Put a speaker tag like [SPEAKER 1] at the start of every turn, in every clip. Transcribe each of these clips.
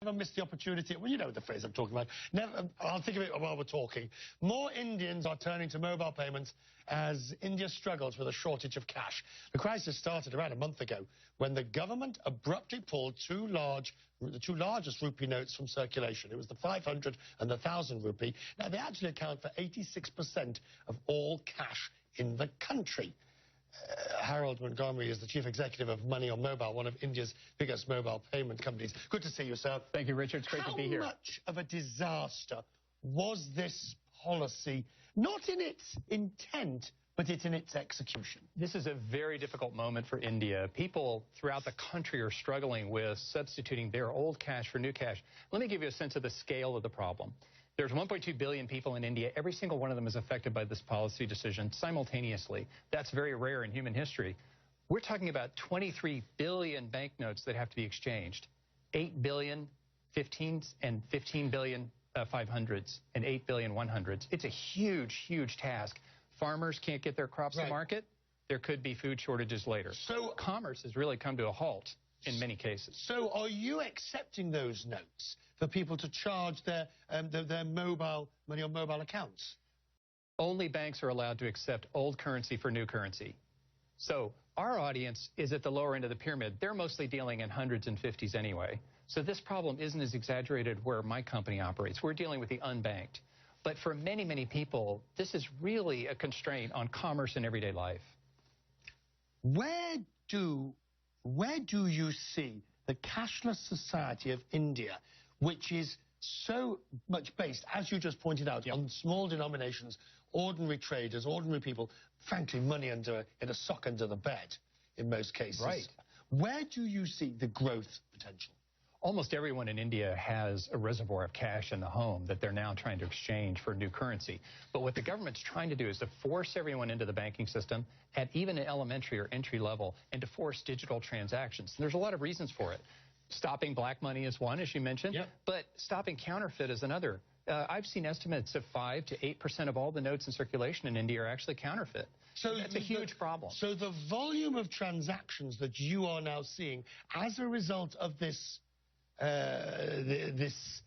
[SPEAKER 1] Never miss the opportunity. Well, you know the phrase I'm talking about. Never, I'll think of it while we're talking. More Indians are turning to mobile payments as India struggles with a shortage of cash. The crisis started around a month ago when the government abruptly pulled the two largest rupee notes from circulation. It was the 500 and the 1,000 rupee. Now, they actually account for 86% of all cash in the country. Harold Montgomery is the chief executive of Money on Mobile, one of India's biggest mobile payment companies. Good to see you, sir.
[SPEAKER 2] Thank you, Richard. It's great to be here.
[SPEAKER 1] How much of a disaster was this policy, not in its intent, but it's in its execution?
[SPEAKER 2] This is a very difficult moment for India. People throughout the country are struggling with substituting their old cash for new cash. Let me give you a sense of the scale of the problem. There's 1.2 billion people in India. Every single one of them is affected by this policy decision simultaneously. That's very rare in human history. We're talking about 23 billion banknotes that have to be exchanged. 8 billion 15s and 15 billion 500s and 8 billion 100s. It's a huge, huge task. Farmers can't get their crops to market. There could be food shortages later. So commerce has really come to a halt in many cases.
[SPEAKER 1] So are you accepting those notes for people to charge their mobile money on mobile accounts?
[SPEAKER 2] Only banks are allowed to accept old currency for new currency. So our audience is at the lower end of the pyramid. They're mostly dealing in hundreds and fifties anyway. So this problem isn't as exaggerated where my company operates. We're dealing with the unbanked. But for many, many people, this is really a constraint on commerce in everyday life.
[SPEAKER 1] Where do you see the cashless society of India, which is so much based, as you just pointed out, on small denominations, ordinary traders, ordinary people, frankly, money in a sock under the bed in most cases?
[SPEAKER 2] Right.
[SPEAKER 1] Where do you see the growth potential?
[SPEAKER 2] Almost everyone in India has a reservoir of cash in the home that they're now trying to exchange for new currency. But what the government's trying to do is to force everyone into the banking system at even an elementary or entry level and to force digital transactions. And there's a lot of reasons for it. Stopping black money is one, as you mentioned, but stopping counterfeit is another. I've seen estimates of 5 to 8% of all the notes in circulation in India are actually counterfeit. So that's a huge problem.
[SPEAKER 1] So the volume of transactions that you are now seeing as a result of this this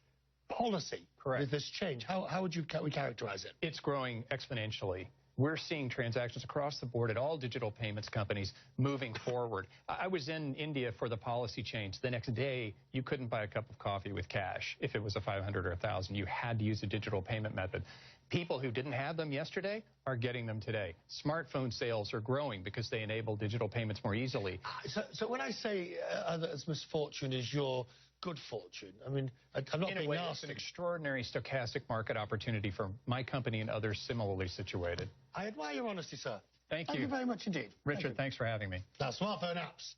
[SPEAKER 1] policy, this change, how would you characterize it?
[SPEAKER 2] It's growing exponentially. We're seeing transactions across the board at all digital payments companies moving forward. I was in India for the policy change. The next day, you couldn't buy a cup of coffee with cash if it was a 500 or 1,000. You had to use a digital payment method. People who didn't have them yesterday are getting them today. Smartphone sales are growing because they enable digital payments more easily.
[SPEAKER 1] So when I say others' misfortune is your good fortune, I mean, I'm not being nasty.
[SPEAKER 2] It's an extraordinary stochastic market opportunity for my company and others similarly situated.
[SPEAKER 1] I admire your honesty, sir.
[SPEAKER 2] Thank you.
[SPEAKER 1] Thank you very much indeed.
[SPEAKER 2] Richard, thanks for having me.
[SPEAKER 1] Now, smartphone apps.